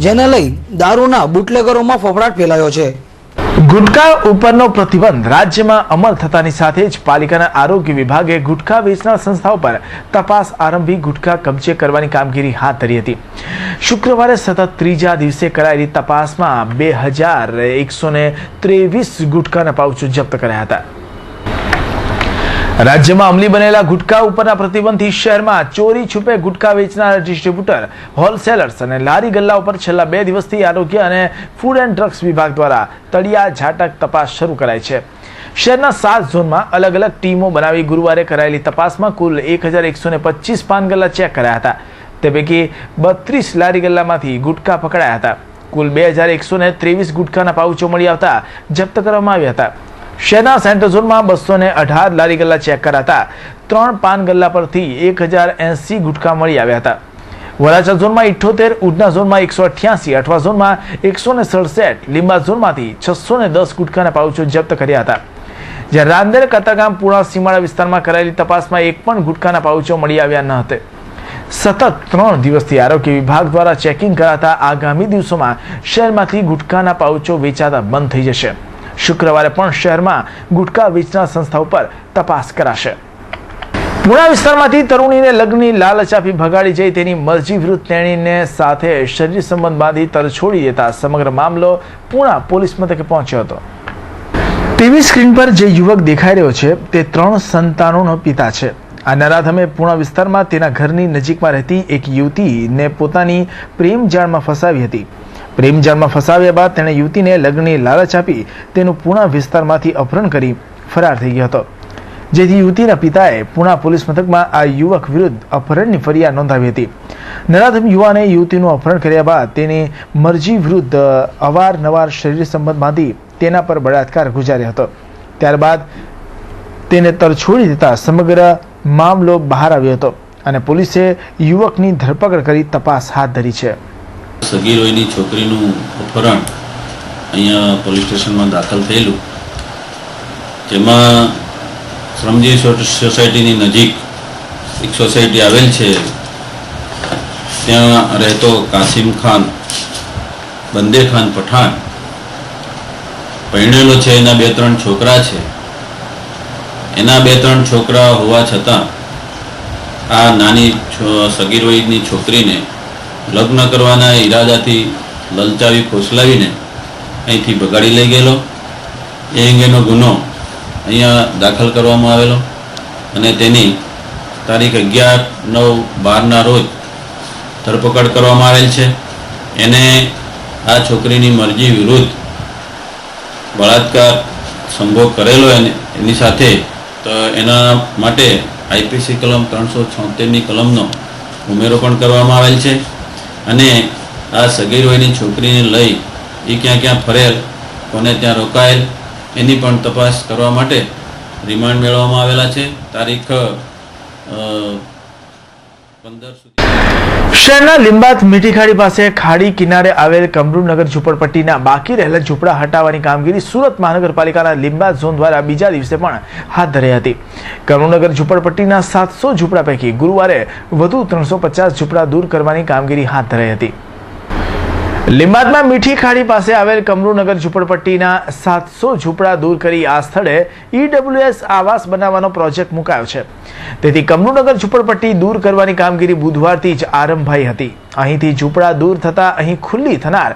જેને લઈ દારૂના બુટલેગરોમાં ફફડાટ ફેલાયો છે. ગુટખા ઉપરનો પ્રતિબંધ રાજ્યમાં અમલ થતાની સાથે જ પાલિકાના આરોગ્ય વિભાગે ગુટખા વેચનાર સંસ્થાઓ પર તપાસ આરંભી ગુટખા કબજે કરવાની કામગીરી હાથ ધરી હતી. શુક્રવારે સતત 3જા દિવસે કરાયેલી તપાસમાં 2123 ગુટખાના પાઉચો જપ્ત કર્યા હતા. રાજ્યમાં અમલી બનેલા ગુટખા ઉપરના પ્રતિબંધથી શહેરમાં ચોરી છુપે ગુટખા વેચનાર ડિસ્ટ્રીબ્યુટર, હોલસેલર્સ અને લારી ગલ્લા ઉપર છેલ્લા 2 દિવસથી આરોગ્ય અને ફૂડ એન્ડ ડ્રગ્સ વિભાગ દ્વારા તળિયા ઝાટક તપાસ શરૂ કરાઈ છે. શહેરના 7 ઝોનમાં અલગ અલગ ટીમો બનાવી ગુરુવારે કરાયેલી તપાસમાં કુલ 1125 પાન ગલ્લા ચેક કર્યા હતા. તે પૈકી 32 લારી ગલ્લામાંથી ગુટખા પકડાયા હતા. કુલ 2123 ગુટખાના પાઉચો મળી આવતા જપ્ત કરવામાં આવ્યા હતા. શહેરના સેન્ટ્રલ ઝોનમાં 218 લારી ગલ્લા ચેક કરાતા 3 પાન ગલ્લા પરથી 1080 ગુટખા મળી આવ્યા હતા. વરાછા ઝોનમાં 78, ઉધના ઝોનમાં 188, અઠવા ઝોનમાં 167, લીંબા ઝોનમાંથી 610 ગુટખાના પાઉચો જપ્ત કર્યા હતા. જ્યારે રાંદેર, કતારગામ, પુણા સીમાડા વિસ્તારમાં કરાયેલી તપાસમાં એક પણ ગુટખાના પાઉચો મળી આવ્યા ન હતા. સતત 3 દિવસથી આરોગ્ય વિભાગ દ્વારા ચેકિંગ કરાતા આગામી દિવસોમાં શહેરમાંથી ગુટખાના પાઉચો વેચાતા બંધ થઈ જશે. શુક્રવારે પણ શહેરમાં ગુટખા વેચનાર સંસ્થા ઉપર તપાસ કરાશે. પુણા વિસ્તારમાંથી તરુણીને લગ્નની લાલચ આપી ભગાડી જઈ તેની મરજી વિરુદ્ધ તેણીને સાથે શરીર સંબંધ બાંધી તરછોડી દેતા સમગ્ર મામલો પુણા પોલીસ મથકે પહોંચ્યો હતો. ટીવી સ્ક્રીન પર જે યુવક દેખાઈ રહ્યો છે તે 3 સંતાનોનો પિતા છે. આ નરાધમે પુણા વિસ્તારમાં તેના ઘરની નજીકમાં રહેતી એક યુવતીને પોતાની પ્રેમ જાળમાં ફસાવી હતી. પ્રેમ જાળમાં ફસાવ્યા બાદ તેણે યુવતીને લગ્નની લાલચ આપી તેનું પુણા વિસ્તારમાંથી અપહરણ કરી ફરાર થઈ ગયો હતો. જેથી યુવતીના પિતાએ પુણા પોલીસ મથકમાં આ યુવક વિરુદ્ધ અપહરણની ફરિયાદ નોંધાવી હતી. નરાધમ યુવાને યુવતીનું અપહરણ કર્યા બાદ તેની મરજી વિરુદ્ધ અવારનવાર શરીર સંબંધ બાંધી તેના પર બળાત્કાર ગુજાર્યો હતો. ત્યારબાદ તેને તરછોડી દેતા સમગ્ર મામલો બહાર આવ્યો હતો અને પોલીસે યુવકની ધરપકડ કરી તપાસ હાથ ધરી છે. સગીરોની છોકરીનું અપહરણ અહીંયા પોલીસ સ્ટેશનમાં દાખલ થયેલું, જેમાં શ્રમજીવી સોસાયટીની નજીક એક સોસાયટી આવેલ છે, ત્યાં રહેતો કાસિમ ખાન બંદે ખાન પઠાણ પરણેલો છે. એના 2-3 છોકરા છે. એના 2-3 છોકરા હોવા છતાં આ નાની સગીરોની છોકરીને લગ્ન કરવાના ઈરાદાથી લલચાવી ફોસલાવીને અહીંથી ભગાડી લઈ ગયેલો. એ અંગેનો ગુનો અહીંયા દાખલ કરવામાં આવેલો અને તેની તારીખ 11/9/12ના રોજ ધરપકડ કરવામાં આવેલ છે. એને આ છોકરીની મરજી વિરુદ્ધ બળાત્કાર સંભોગ કરેલો એની સાથે તો એના માટે IPC કલમ 376ની કલમનો ઉમેરો પણ કરવામાં આવેલ છે. અને આ સગીર વયની છોકરીને લઈ એ ક્યાં ક્યાં ફરેલ, કોને ત્યાં રોકાયેલ એની પણ તપાસ કરવા માટે રિમાન્ડ મેળવવામાં આવેલા છે. તારીખ 15 સુધી. શહેરના લીંબાત મીઠીખાડી પાસે ખાડી કિનારે આવેલ કમરૂનગર ઝૂંપડપટ્ટીના બાકી રહેલા ઝૂંપડા હટાવવાની કામગીરી સુરત મહાનગરપાલિકાના લીંબાત ઝોન દ્વારા બીજા દિવસે પણ હાથ ધરાઈ હતી. કમરૂનગર ઝૂંપડપટ્ટીના 700 ઝૂંપડા પૈકી ગુરુવારે વધુ 350 ઝૂંપડા દૂર કરવાની કામગીરી હાથ ધરાઈ હતી. લીંબાતમાં મીઠી ખાડી પાસે આવેલ કમરૂનગર ઝૂંપડપટ્ટીના 700 ઝૂંપડા દૂર કરી આ સ્થળે EWS આવાસ બનાવવાનો પ્રોજેક્ટ મુકાયો છે. તેથી કમરૂનગર ઝૂંપડપટ્ટી દૂર કરવાની કામગીરી બુધવારથી જ આરંભાઈ હતી. અહીંથી ઝૂંપડા દૂર થતા અહીં ખુલ્લી થનાર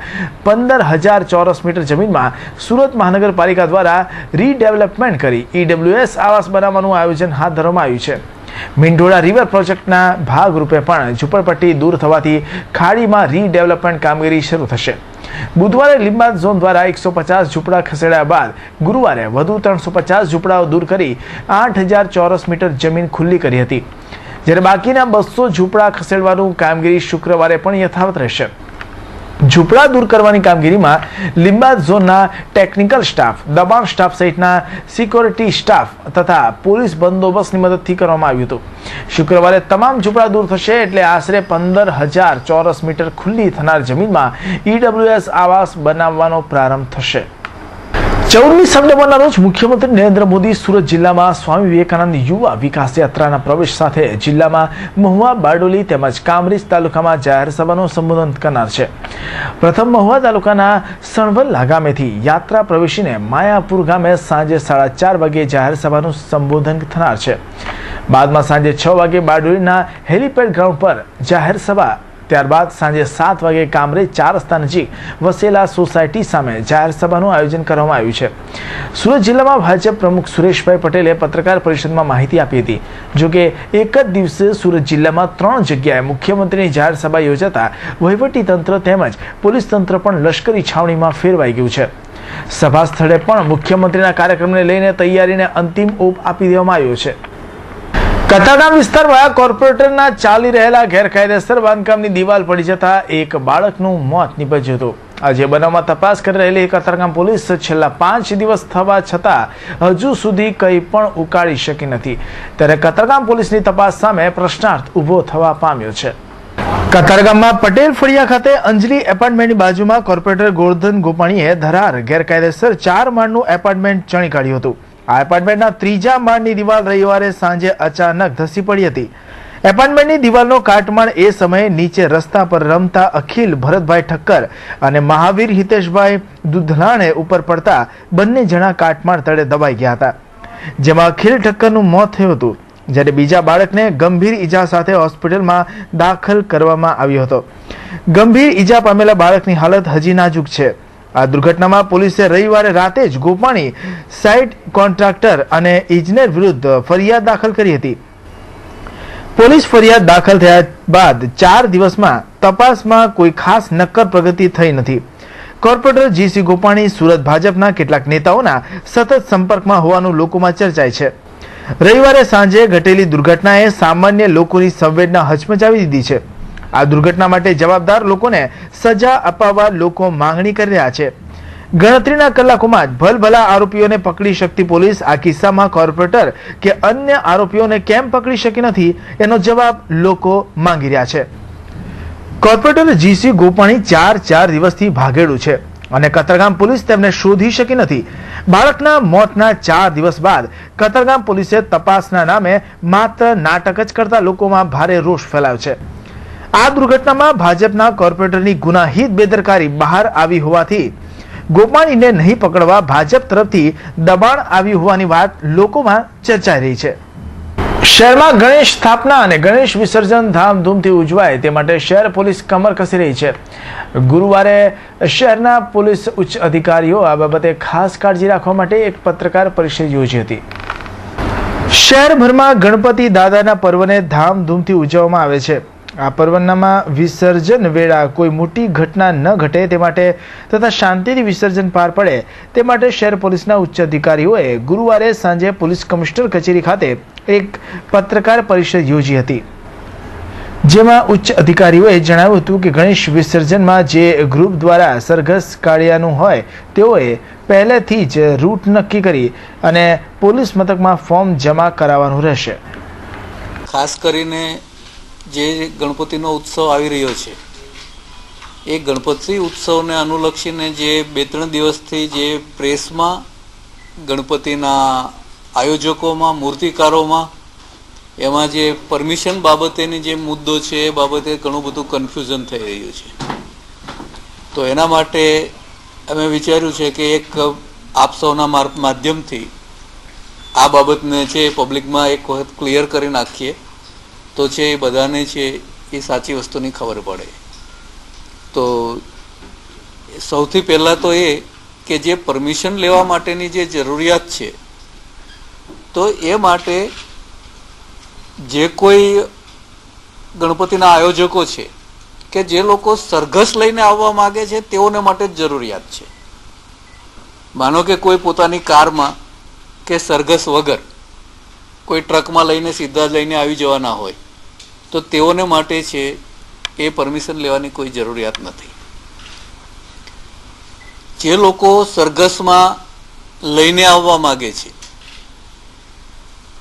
15,000 ચોરસ મીટર જમીનમાં સુરત મહાનગરપાલિકા દ્વારા રીડેવલપમેન્ટ કરી EWS આવાસ બનાવવાનું આયોજન હાથ ધરવામાં આવ્યું છે. મીંઢોળા રિવર પ્રોજેક્ટના ભાગરૂપે પણ ઝૂંપડપટ્ટી દૂર થવાથી ખાડીમાં રીડેવલપમેન્ટ કામગીરી શરૂ થશે. બુધવારે લીંબાત ઝોન દ્વારા 150 ઝૂંપડા ખસેડ્યા બાદ ગુરુવારે વધુ 350 ઝૂંપડાઓ દૂર કરી 8,000 ચોરસ મીટર જમીન ખુલ્લી કરી હતી. જ્યારે બાકીના 200 ઝૂંપડા ખસેડવાનું કામગીરી શુક્રવારે પણ યથાવત રહેશે. ઝૂંપડા દૂર કરવાની કામગીરીમાં લીંબાત ઝોનના ટેકનિકલ સ્ટાફ, દબાણ સ્ટાફ સહિતના સિક્યોરિટી સ્ટાફ તથા પોલીસ બંદોબસ્તની મદદથી કરવામાં આવ્યું હતું. શુક્રવારે તમામ ઝૂંપડા દૂર થશે એટલે આશરે 15,000 ચોરસ મીટર ખુલ્લી થનાર જમીનમાં EWS આવાસ બનાવવાનો પ્રારંભ થશે. 14મી સપ્ટેમ્બરના રોજ મુખ્યમંત્રી નરેન્દ્ર મોદી સુરત જિલ્લામાં સ્વામી વિવેકાનંદ યુવા વિકાસ યાત્રાના પ્રવેશ સાથે જિલ્લામાં મહુવા, બારડોલી તેમજ કામરેજ તાલુકામાં જાહેર સભાનું સંબોધન કરનાર છે. પ્રથમ મહુવા તાલુકાના સણવલ્લા ગામેથી યાત્રા પ્રવેશીને માયાપુર ગામે સાંજે 4:30 વાગે જાહેર સભાનું સંબોધન થનાર છે. બાદમાં સાંજે 6 વાગે બારડોલીના હેલીપેડ ગ્રાઉન્ડ પર જાહેર સભા, ત્યારબાદ સાંજે 7 વાગે કામરેજ 4 રસ્તા નજીક વસેલા સોસાયટી સામે જાહેર સભાનું આયોજન કરવામાં આવ્યું છે. સુરત જિલ્લામાં ભાજપ પ્રમુખ સુરેશભાઈ પટેલે પત્રકાર પરિષદમાં માહિતી આપી હતી. જોકે એક જ દિવસે સુરત જિલ્લામાં 3 જગ્યાએ મુખ્યમંત્રીની જાહેર સભા યોજાતા વહીવટી તંત્ર તેમજ પોલીસ તંત્ર પણ લશ્કરી છાવણીમાં ફેરવાઈ ગયું છે. સભા સ્થળે પણ મુખ્યમંત્રીના કાર્યક્રમને લઈને તૈયારીને અંતિમ ઓપ આપી દેવામાં આવ્યો છે. કતારગામ વિસ્તારમાં કોર્પોરેટરના ચાલી રહેલા ગેરકાયદેસર બાંધકામની દિવાલ પડી જતા એક બાળકનું મોત નીપજ્યું હતું. આજે બનાવમાં તપાસ કરી રહેલી કતારગામ પોલીસ છેલ્લા 5 દિવસ થવા છતાં હજુ સુધી કંઈ પણ ઉકાળી શકી નથી. ત્યારે કતારગામ પોલીસની તપાસ સામે પ્રશ્નાર્થ ઊભો થવા પામ્યો છે. કતારગામમાં પટેલ ફળિયા ખાતે અંજલિ એપાર્ટમેન્ટની બાજુમાં કોર્પોરેટર ગોરધન ગોપાણીએ ધરાર ગેરકાયદેસર 4 માળનું એપાર્ટમેન્ટ ચણી કાઢ્યું હતું. આ એપાર્ટમેન્ટના 3જા માળની દિવાલ રવિવારે સાંજે અચાનક ધસી પડી હતી. એપાર્ટમેન્ટની દિવાલનો કાટમાળ એ સમયે નીચે રસ્તા પર રમતા અખિલ ભરતભાઈ ઠક્કર અને મહાવીર હિતેશભાઈ દુધલાણે ઉપર પડતા બંને જણા કાટમાળ તળે દબાઈ ગયા હતા, જેમાં અખિલ ઠક્કરનું મોત થયું હતું. જ્યારે બીજા બાળકને ગંભીર ઈજા સાથે હોસ્પિટલમાં દાખલ કરવામાં આવ્યો હતો. ગંભીર ઈજા પામેલા બાળકની હાલત હજી નાજુક છે. આ દુર્ઘટનામાં પોલીસે રવિવારે રાતે જ ગોપાણી સાઇટ કોન્ટ્રાક્ટર અને ઇજનેર વિરુદ્ધ ફરિયાદ દાખલ કરી હતી. પોલીસ ફરિયાદ દાખલ થયા બાદ 4 દિવસમાં તપાસમાં કોઈ ખાસ નક્કર પ્રગતિ થઈ નથી. કોર્પોરેટર GC ગોપાણી સુરત ભાજપના કેટલાક નેતાઓના સતત સંપર્કમાં હોવાનું લોકોમાં ચર્ચાય છે. રવિવારે સાંજે ઘટેલી દુર્ઘટનાએ સામાન્ય લોકોની સંવેદના હચમચાવી દીધી છે. આ દુર્ઘટના માટે જવાબદાર લોકોને સજા અપાવવા લોકો માંગણી કરી રહ્યા છે. ગણતરીના કલાકોમાં જ ભલભલા આરોપીઓને પકડી શકતી પોલીસ આ કિસ્સામાં કોર્પોરેટર કે અન્ય આરોપીઓને કેમ પકડી શકી નથી એનો જવાબ લોકો માંગી રહ્યા છે. કોર્પોરેટર GC ગોપાણી 4 દિવસથી ભાગેડું છે અને કતારગામ પોલીસ તેમને શોધી શકી નથી. બાળકના મોતના 4 દિવસ બાદ કતારગામ પોલીસે તપાસના નામે માત્ર નાટક જ કરતા લોકોમાં ભારે રોષ ફેલાયો છે. આ દુર્ઘટનામાં ભાજપના કોર્પોરેટરની ગુનાહિત બેદરકારી બહાર આવી હોવાથી ગોપાણીને નહીં પકડવા ભાજપ તરફથી દબાણ આવ્યું હોવાની વાત લોકોમાં ચર્ચાઈ રહી છે. શહેરમાં ગણેશ સ્થાપના અને ગણેશ વિસર્જન ધામધૂમથી ઉજવાય તે માટે શહેર પોલીસ કમર કસી રહી છે. ગુરુવારે શહેરના પોલીસ ઉચ્ચ અધિકારીઓ આ બાબતે ખાસ કાળજી રાખવા માટે એક પત્રકાર પરિષદ યોજી હતી. શહેરભરમાં ગણપતિ દાદાના પર્વને ધામધૂમથી ઉજવવામાં આવે છે. આ પર્વનામાં વિસર્જન વેળા કોઈ મોટી ઘટના ન ઘટે તે માટે તથા શાંતિથી વિસર્જન પાર પડે તે માટે શહેર પોલીસના ઉચ્ચ અધિકારીઓએ ગુરુવારે સાંજે પોલીસ કમિશનર કચેરી ખાતે એક પત્રકાર પરિષદ યોજી હતી, જેમાં ઉચ્ચ અધિકારીઓએ જણાવ્યું હતું કે ગણેશ વિસર્જનમાં જે ગ્રુપ દ્વારા સરઘસ કાઢ્યાનું હોય તેઓએ પહેલેથી જ રૂટ નક્કી કરી અને પોલીસ મથકમાં ફોર્મ જમા કરાવવાનું રહેશે. ખાસ કરીને જે ગણપતિનો ઉત્સવ આવી રહ્યો છે એ ગણપતિ ઉત્સવને અનુલક્ષીને જે 2-3 દિવસથી જે પ્રેસમાં ગણપતિના આયોજકોમાં મૂર્તિકારોમાં એમાં જે પરમિશન બાબતેની જે મુદ્દો છે એ બાબતે ઘણું બધું કન્ફ્યુઝન થઈ રહ્યું છે. તો એના માટે અમે વિચાર્યું છે કે એક આપ સૌના માધ્યમથી આ બાબતને છે પબ્લિકમાં એક વખત ક્લિયર કરી નાખીએ તો છે એ બધાને છે એ સાચી વસ્તુની ખબર પડે. તો સૌથી પહેલાં તો એ કે જે પરમિશન લેવા માટેની જે જરૂરિયાત છે તો એ માટે જે કોઈ ગણપતિના આયોજકો છે કે જે લોકો સરઘસ લઈને આવવા માગે છે તેઓને માટે જ જરૂરિયાત છે. માનો કે કોઈ પોતાની કારમાં કે સરઘસ વગર કોઈ ટ્રકમાં લઈને સીધા લઈને આવી જવાના હોય તો તેઓને માટે છે એ પરમિશન લેવાની કોઈ જરૂરિયાત નથી. જે લોકો સરઘસમાં લઈને આવવા માગે છે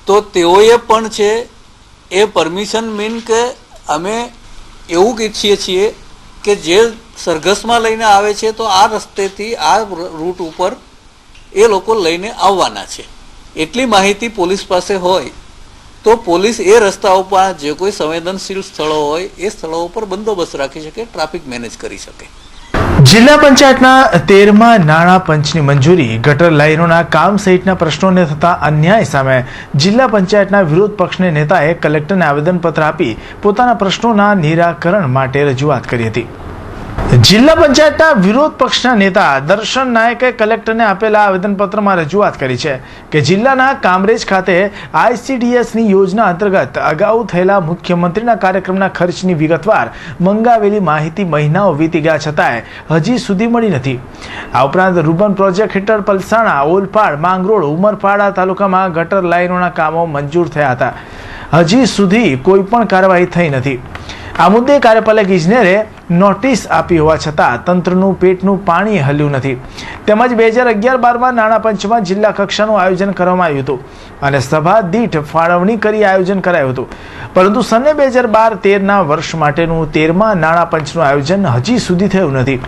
તો તેઓએ પણ છે એ પરમિશન મીન કે અમે એવું ઈચ્છીએ છીએ કે જે સરઘસમાં લઈને આવે છે તો આ રસ્તેથી આ રૂટ ઉપર એ લોકો લઈને આવવાના છે એટલી માહિતી પોલીસ પાસે હોય તો પોલીસ એ રસ્તા ઉપર જે કોઈ સંવેદનશીલ સ્થળો હોય એ સ્થળો ઉપર બંદોબસ્ત રાખી શકે, ટ્રાફિક મેનેજ કરી શકે. જિલ્લા પંચાયતના 13મા નાણાં પંચની મંજૂરી, ગટર લાઇનોના કામ સહિતના પ્રશ્નોને થતા અન્યાય સામે જિલ્લા પંચાયતના વિરોધ પક્ષના નેતાએ કલેક્ટરને આવેદનપત્ર આપી પોતાના પ્રશ્નોના નિરાકરણ માટે રજૂઆત કરી હતી. જિલ્લા પંચાયતના વિરોધ પક્ષના નેતા દર્શન નાયકે કલેક્ટરને આપેલા આવેદનપત્રમાં રજૂઆત કરી છે કે જિલ્લાના કામરેજ ખાતે ICDSની યોજના અંતર્ગત અગાઉ થયેલા મુખ્યમંત્રીના કાર્યક્રમના ખર્ચની વિગતવાર મંગાવેલી માહિતી મહિનાઓ વીતી ગયા છતાંય હજી સુધી મળી નથી. આ ઉપરાંત રૂબન પ્રોજેક્ટ હેઠળ પલસાણા, ઓલપાડ, માંગરોળ, ઉમરપાડા તાલુકામાં ગટર લાઇનોના કામો મંજૂર થયા હતા, હજી સુધી કોઈ પણ કાર્યવાહી થઈ નથી. આ મુદ્દે કાર્યપાલક ઇજનેરે નોટિસ આપી હોવા છતાં તંત્રનું પેટનું પાણી હલ્યું નથી. તેમજ 2011-12માં નાણાં પંચમાં જિલ્લા કક્ષાનું આયોજન કરવામાં આવ્યું હતું અને સભા દીઠ ફાળવણી કરી આયોજન કરાયું હતું, પરંતુ સને 2012-13ના વર્ષ માટેનું 13મા નાણાં પંચનું આયોજન હજી સુધી થયું નથી.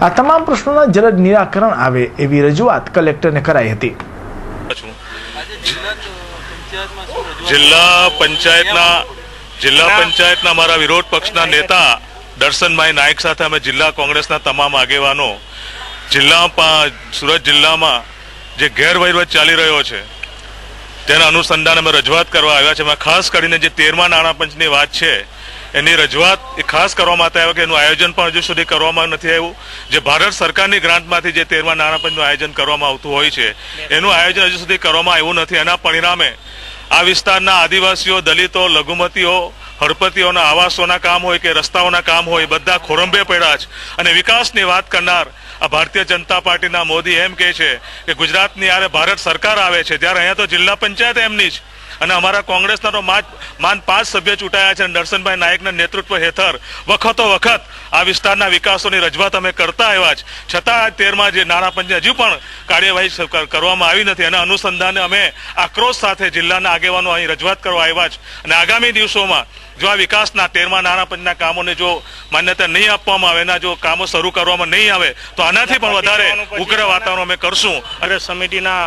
આ તમામ પ્રશ્નોના જલદ નિરાકરણ આવે એવી રજૂઆત કલેક્ટરને કરાઈ હતી. જિલ્લા પંચાયતના અમારા વિરોધ પક્ષના નેતા દર્શનભાઈ નાયક સાથે અમે જિલ્લા કોંગ્રેસના તમામ આગેવાનો સુરત જિલ્લામાં જે ગેરવહીવટ ચાલી રહ્યો છે તેના અનુસંધાને અમે રજૂઆત કરવા આવ્યા છે. એમાં ખાસ કરીને જે 13મા નાણાં પંચની વાત છે એની રજૂઆત એ ખાસ કરવા માટે આવ્યા કે એનું આયોજન પણ હજુ સુધી કરવામાં નથી આવ્યું. જે ભારત સરકારની ગ્રાન્ટમાંથી જે 13મા નાણાં પંચનું આયોજન કરવામાં આવતું હોય છે એનું આયોજન હજુ સુધી કરવામાં આવ્યું નથી. એના પરિણામે આ વિસ્તારના આદિવાસીઓ, દલિતો, લઘુમતીઓ, હળપતિઓના આવાસોના કામ હોય કે રસ્તાઓના કામ હોય બધા ખોરંભે પડ્યા છે. અને વિકાસની વાત કરનાર આ ભારતીય જનતા પાર્ટીના મોદી એમ કહે છે કે ગુજરાતની યારે ભારત સરકાર આવે છે ત્યારે અહીંયા તો જિલ્લા પંચાયત એમની જ અને અમારા કોંગ્રેસના તો માન 5 સભ્ય ચૂંટાયા છે અને દર્શનભાઈ નાયકના નેતૃત્વ હેઠળ વખતો વખત આ વિસ્તારના વિકાસોની રજૂઆત અમે કરતા આવ્યા છે. છતાં 13મા જે નાણાં પંચની હજુ પણ કાર્યવાહી કરવામાં આવી નથી. એના અનુસંધાને અમે આક્રોશ સાથે જિલ્લાના આગેવાનો અહીં રજૂઆત કરવા આવ્યા છે અને આગામી દિવસોમાં જો આ વિકાસના 13મા નાણાં પંચના કામોને જો માન્યતા નહીં આપવામાં આવે, એના જો કામો શરૂ કરવામાં નહીં આવે તો આનાથી પણ વધારે ઉગ્ર વાતાવરણ અમે કરશું. અને સમિતિના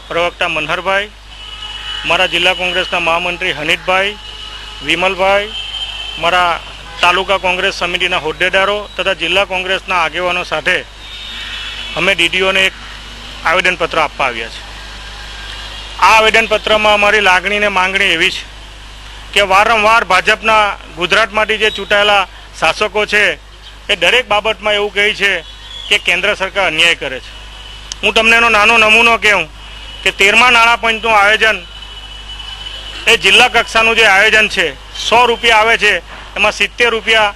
પ્રવક્તા મનહરભાઈ, મારા જિલ્લા કોંગ્રેસના મહામંત્રી હનીફભાઈ, વિમલભાઈ, મારા તાલુકા કોંગ્રેસ સમિતિના હોદ્દેદારો તથા જિલ્લા કોંગ્રેસના આગેવાનો સાથે અમે DDOને એક આવેદનપત્ર આપવા આવ્યા છે. આ આવેદનપત્રમાં અમારી લાગણી ને માંગણી એવી છે કે વારંવાર ભાજપના ગુજરાતમાંથી જે ચૂંટાયેલા શાસકો છે એ દરેક બાબતમાં એવું કહે છે કે કેન્દ્ર સરકાર અન્યાય કરે છે. હું તમને એનો નાનો નમૂનો કહું કે 13મા નાણાં પંચનું આયોજન એ જિલ્લા કક્ષાનું જે આયોજન છે 100 રૂપિયા આવે છે એમાં 70 રૂપિયા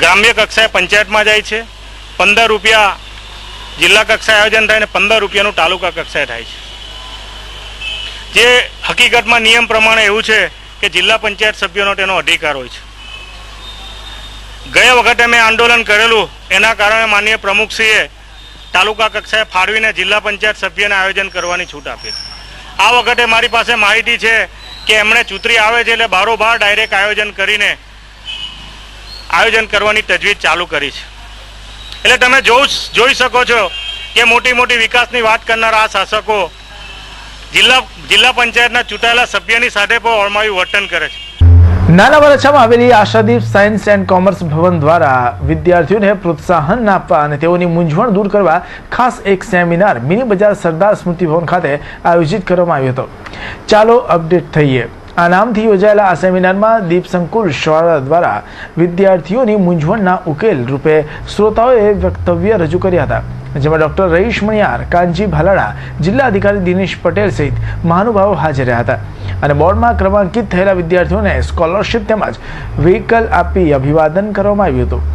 ગ્રામ્ય કક્ષાએ પંચાયતમાં જાય છે, 15 રૂપિયા જિલ્લા કક્ષાએ આયોજન થાય અને 15 રૂપિયાનું તાલુકા કક્ષાએ થાય છે. જે હકીકતમાં નિયમ પ્રમાણે એવું છે કે જિલ્લા પંચાયત સભ્યોનો તેનો અધિકાર હોય છે. ગયા વખતે મેં આંદોલન કરેલું, એના કારણે માનનીય પ્રમુખશ્રીએ તાલુકા કક્ષાએ ફાળવીને જિલ્લા પંચાયત સભ્યને આયોજન કરવાની છૂટ આપી. આ વખતે મારી પાસે માહિતી છે કે એમણે ચૂંટણી આવે છે એટલે બારોબાર ડાયરેક્ટ આયોજન કરવાની તજવીજ ચાલુ કરી છે. એટલે તમે જોઈ શકો છો કે મોટી મોટી વિકાસની વાત કરનારા આ શાસકો જિલ્લા પંચાયતના ચૂંટાયેલા સભ્યની સાથે પણ ઓળમાયું વર્તન કરે છે. નાના વરાછામાં આવેલી આશાદીપ સાયન્સ એન્ડ કોમર્સ ભવન દ્વારા વિદ્યાર્થીઓને પ્રોત્સાહન આપવા અને તેઓની મૂંઝવણ દૂર કરવા ખાસ એક સેમિનાર મિની બજાર સરદાર સ્મૃતિ ભવન ખાતે આયોજિત કરવામાં આવ્યો હતો. ચાલો અપડેટ થઈએ. આ નામથી યોજાયેલા આ સેમિનારમાં દીપ સંકુલ શાળા દ્વારા વિદ્યાર્થીઓની મૂંઝવણના ઉકેલ રૂપે શ્રોતાઓએ વક્તવ્ય રજૂ કર્યા હતા, જેમાં ડોક્ટર રહીશ મણિયાર, કાનજી ભાલાડા, જિલ્લા અધિકારી દિનેશ પટેલ સહિત મહાનુભાવો હાજર રહ્યા હતા અને બોર્ડમાં ક્રમાંકિત થયેલા વિદ્યાર્થીઓને સ્કોલરશીપ તેમજ વ્હીકલ આપી અભિવાદન કરવામાં આવ્યું હતું.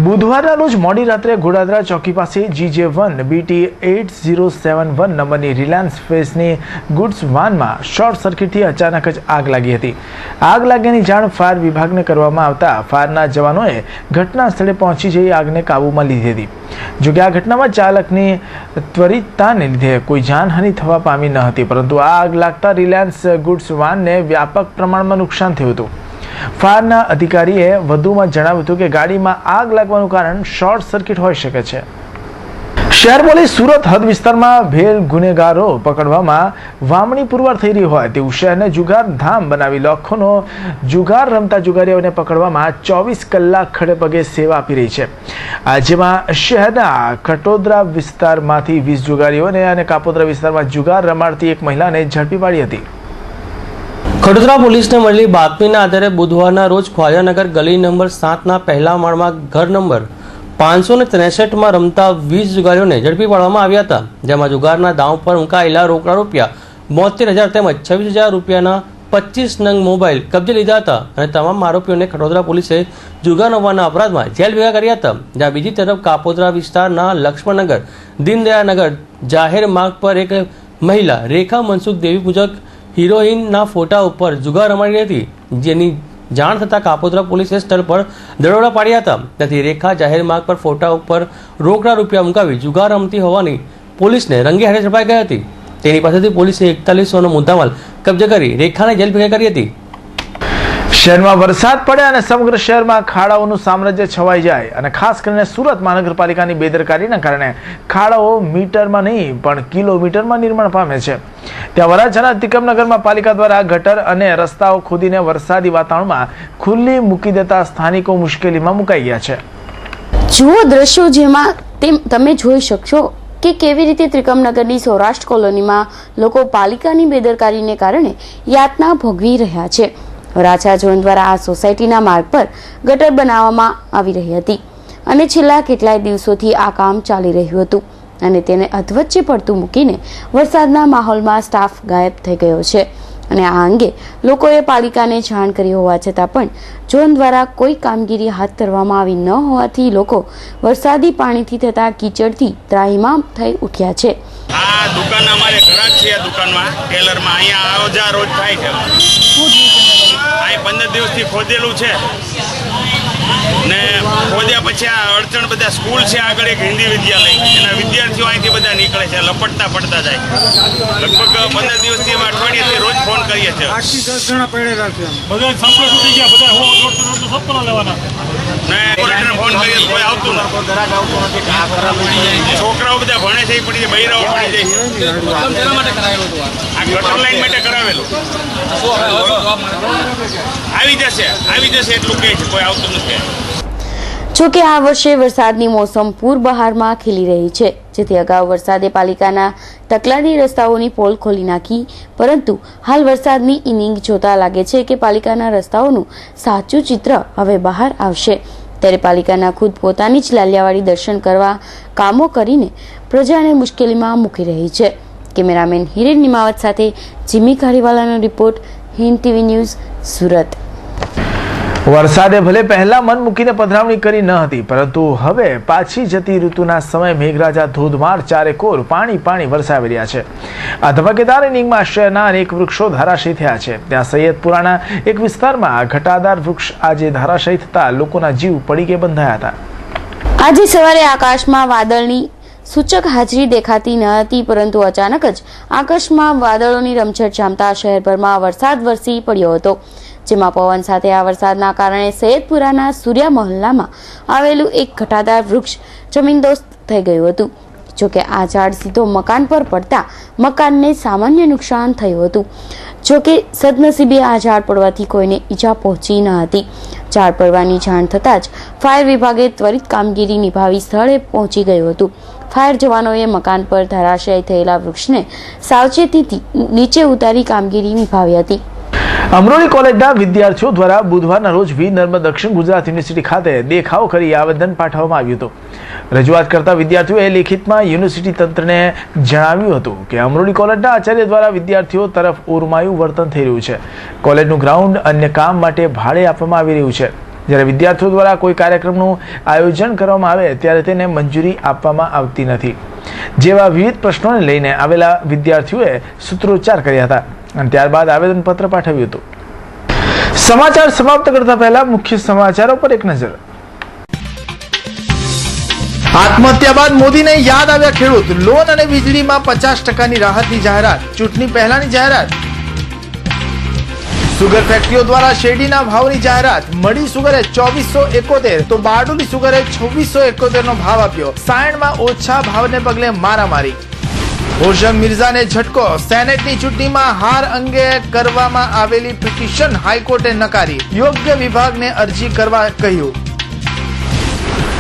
બુધવારના રોજ મોડી રાત્રે ઘોડાદરા ચોકી પાસે GJ1 BT 8071 નંબરની રિલાયન્સ ફ્રેશની ગુડ્સ વાનમાં શોર્ટ સર્કિટથી અચાનક જ આગ લાગી હતી. આગ લાગ્યાની જાણ ફાયર વિભાગને કરવામાં આવતા ફાયરના જવાનોએ ઘટના સ્થળે પહોંચી જઈ આગને કાબૂમાં લીધી હતી. જોકે આ ઘટનામાં ચાલકની ત્વરિતતાને લીધે કોઈ જાનહાનિ થવા પામી ન હતી, પરંતુ આગ લાગતા રિલાયન્સ ગુડ્સ વાનને વ્યાપક પ્રમાણમાં નુકસાન થયું હતું. ફાયરના અધિકારીએ વધુમાં જણાવ્યું હતું કે ગાડીમાં આગ લાગવાનું કારણ શોર્ટ સર્કિટ હોઈ શકે છે. શહેર પોલીસ સુરત હદ વિસ્તારમાં ભેલ ગુનેગારો પકડવામાં વામણી પુરવાર થઈ રહી હોય તેવું શહેરને જુગાર ધામ બનાવી લાખોનો જુગાર રમતા જુગારીઓને પકડવામાં 24 કલાક ખડે પગે સેવા આપી રહી છે. જેમાં શહેરના ખટોદરા વિસ્તારમાંથી 20 જુગારીઓને અને કાપોદ્રા વિસ્તારમાં જુગાર રમાડતી એક મહિલાને ઝડપી પાડી હતી. ખડોદરા પોલીસને મળેલી બાતમીના આધારે બુધવારના રોજ ખ્વાજાનગર ગલી નંબર 7ના પહેલા માળમાં ઘર નંબર 563માં રમતા 20 જુગારીઓને ઝડપી પાડવામાં આવ્યા હતા, જેમાં જુગારના દાવ પર મુકાયેલા રોકડા રૂપિયા 72,000 તેમજ 26,000 રૂપિયાના 25 નંગ મોબાઈલ કબજે લીધા હતા અને તમામ આરોપીઓને ખડોદરા પોલીસે જુગાર રમવાના અપરાધમાં જેલ ભેગા કર્યા હતા. જ્યાં બીજી તરફ કાપોદ્રા વિસ્તારના લક્ષ્મણનગર દીનદયાળનગર જાહેર માર્ગ પર એક મહિલા રેખા મનસુખ દેવી પૂજક હિરોઈનના ફોટા ઉપર જુગાર રમાડી હતી, જેની જાણ થતાં કાપોદ્રા પોલીસે સ્થળ પર દરોડા પાડ્યા હતા. ત્યાંથી રેખા જાહેર માર્ગ પર ફોટા ઉપર રોકડા રૂપિયા મુકાવી જુગાર રમતી હોવાની પોલીસને રંગે હાથે ઝડપાઈ ગઈ હતી. તેની પાસેથી પોલીસે 4100નો મુદ્દામાલ કબજે કરી રેખાને જેલ ભેગા કરી હતી. શહેરમાં વરસાદ પડે અને સમગ્ર શહેરમાં ખાડાઓનું સામ્રાજ્ય છવાઈ જાય અને ખાસ કરીને સુરત મહાનગરપાલિકાની બેદરકારીના કારણે ખાડાઓ મીટરમાં નહીં પણ કિલોમીટરમાં નિર્માણ પામે છે. ત્યાં વરાછાના તિકમનગરમાં પાલિકા દ્વારા ગટર અને રસ્તાઓ ખોદીને વરસાદી વાતાવરણમાં ખુલ્લી મૂકી દેતા સ્થાનિકો મુશ્કેલીમાં મુકાઈ ગયા છે. જુઓ દ્રશ્યો જેમાં તમે જોઈ શકશો કે કેવી રીતે ત્રિકમનગરની સૌરાષ્ટ્ર કોલોનીમાં લોકો પાલિકાની બેદરકારીને કારણે યાતના ભોગવી રહ્યા છે. વરાછા ઝોન દ્વારા આ સોસાયટીના માર્ગ પર ગટર બનાવવામાં આવી રહી હતી અને છેલ્લા કેટલાય દિવસોથી આ કામ ચાલી રહ્યું હતું અને તેને અધવચ્ચે પડતું મૂકીને વરસાદના માહોલમાં સ્ટાફ ગાયબ થઈ ગયો છે અને આ અંગે લોકોએ પાલિકાને જાણ કરી હોવા છતાં પણ ઝોન દ્વારા કોઈ કામગીરી હાથ ધરવામાં આવી ન હોવાથી લોકો વરસાદી પાણીથી થતા કીચડથી ત્રાહિમામ થઈ ઉઠ્યા છે. આ દુકાન અમારે ઘર છે, આ દુકાનમાં ટેલરમાં અહીંયા આવજા રોજ થાય છે. આ 15 દિવસથી ખોદેલું છે ને ખોદ્યા પછી આ અડચણ બધા સ્કૂલ છે આગળ એક હિન્દી વિદ્યાલય એના વિદ્યાર્થીઓ અહીંથી બધા નીકળે છે, લપટતા પડતા જાય. લગભગ 15 દિવસથી અમે અઠવાડિયેથી રોજ ફોન કરીએ છીએ. 8 થી 10 જણા પડેલા છે. બધા સંપર્ક તૂટી ગયા, બધા સપના લેવાના ને કોર્ટને ફોન કરીએ તો કોઈ આવતું નથી. છોકરાઓ બધા ભણે છે એ પડી જાય, બૈરાઓ પડી જાય. આ ગટર લાઈન માટે કરાવેલું. આવી જશે એટલું કહે છે, કોઈ આવતું નથી. જોકે આ વર્ષે વરસાદની મોસમ પૂરબહારમાં ખીલી રહી છે, જેથી અગાઉ વરસાદે પાલિકાના તકલાદી રસ્તાઓની પોલ ખોલી નાખી, પરંતુ હાલ વરસાદની ઇનિંગ જોતા લાગે છે કે પાલિકાના રસ્તાઓનું સાચું ચિત્ર હવે બહાર આવશે. ત્યારે પાલિકાના ખુદ પોતાની જ લાલિયાવાડી દર્શન કરવા કામો કરીને પ્રજાને મુશ્કેલીમાં મૂકી રહી છે. કેમેરામેન હિરેન નિમાવત સાથે જીમી કારીવાલાનો report, Hind TV news, Surat. વરસાદે ભલે પહેલા મન મૂકીને પધરામણી કરી ન હતી, પરંતુ હવે પાછી જતી ઋતુના સમય મેઘરાજા ધોધમાર ચારેકોર પાણી વરસાવી રહ્યા છે. આ ધમાકેદાર ઇનિંગમાં શહેરના અનેક વૃક્ષો ધરાશયી થયા છે. ત્યાં સૈયદપુરાના એક વિસ્તારમાં ઘટાદાર વૃક્ષ આજે ધરાશયી થતા લોકોના જીવ પડીકે બંધાયા હતા. આજે સવારે આકાશમાં વાદળની સૂચક હાજરી દેખાતી ન હતી, પરંતુ અચાનક જ આકાશમાં વાદળોની રમઝટ જામતા શહેરભરમાં વરસાદ વરસી પડ્યો હતો, જેમાં પવન સાથે આ વરસાદના કારણે સૈયદપુરાના સૂર્યા મહોલ્લામાં આવેલું એક ઘટાદાર વૃક્ષ જમીનદોસ્ત થઈ ગયું હતું. જોકે આ ઝાડ સીધો મકાન પર પડતા મકાનને સામાન્ય નુકસાન થયું હતું. જોકે સદનસીબે આ ઝાડ પડવાથી કોઈને ઈજા પહોંચી ન હતી. ઝાડ પડવાની જાણ થતાં જ ફાયર વિભાગે ત્વરિત કામગીરી નિભાવી સ્થળે પહોંચી ગયું હતું. ફાયર જવાનોએ મકાન પર ધરાશયી થયેલા વૃક્ષને સાવચેતીથી નીચે ઉતારી કામગીરી નિભાવી હતી. અમરોલી કોલેજના વિદ્યાર્થીઓ દ્વારા બુધવારના રોજ વીર નર્મદ દક્ષિણ ગુજરાત યુનિવર્સિટી ખાતે દેખાવ કરી આવેદન પાઠવવામાં આવ્યું હતું. રજૂઆત કરતા વિદ્યાર્થીઓએ લેખિતમાં યુનિવર્સિટી તંત્રને જણાવ્યું હતું કે અમરોલી કોલેજના આચાર્ય દ્વારા વિદ્યાર્થીઓ તરફ ઓરમાયું વર્તન થઈ રહ્યું છે. કોલેજનું ગ્રાઉન્ડ અન્ય કામ માટે ભાડે આપવામાં આવી રહ્યું છે. જ્યારે વિદ્યાર્થીઓ દ્વારા કોઈ કાર્યક્રમનું આયોજન કરવામાં આવે ત્યારે તેને મંજૂરી આપવામાં આવતી નથી, જેવા વિવિધ પ્રશ્નોને લઈને આવેલા વિદ્યાર્થીઓએ સૂત્રોચ્ચાર કર્યા હતા અને ત્યારબાદ આવેદનપત્ર પાઠવ્યું હતું. સમાચાર સમાપ્ત કરતા પહેલા મુખ્ય સમાચારો પર એક નજર. આત્મહત્યા બાદ મોદીને યાદ આવ્યા ખેડૂત. લોન અને વીજળીમાં 50% રાહતની જાહેરાત, ચૂંટણી પહેલાની જાહેરાત. સુગર ફેક્ટરીઓ દ્વારા શેરડીના ભાવની જાહેરાત. મડી સુગરે 2471 તો બારડોલી સુગરે 2671 નો ભાવ આપ્યો. સાયણમાં ઓછા ભાવને પગલે મારામારી. હોશંગ મિર્ઝાને ઝટકો. સેનેટની ચૂંટણીમાં હાર અંગે કરવામાં આવેલી પિટિશન હાઈકોર્ટે નકારી. યોગ્ય વિભાગને અરજી કરવા કહ્યું.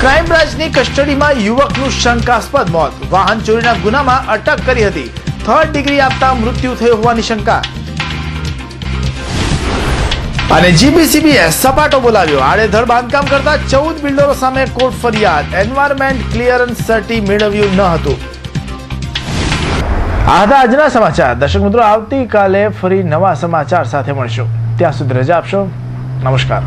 ક્રાઇમ બ્રાન્ચની કસ્ટડીમાં યુવકનું શંકાસ્પદ મોત. વાહન ચોરીના ગુનામાં અટક કરી હતી. 3rd ડિગ્રી આપતા મૃત્યુ થયો હોવાની શંકા. અને જીબીસીબીએ સપાટો બોલાવ્યો. આડેધડ બાંધકામ કરતા 14 બિલ્ડરો સામે કોર્ટ ફરિયાદ. એન્વાયરમેન્ટ ક્લિયરન્સ સર્ટી મેળવ્યું ન હતું. આ હતા આજના સમાચાર. દર્શક મિત્રો, આવતીકાલે ફરી નવા સમાચાર સાથે મળશું. ત્યાં સુધી રજા આપશો. નમસ્કાર.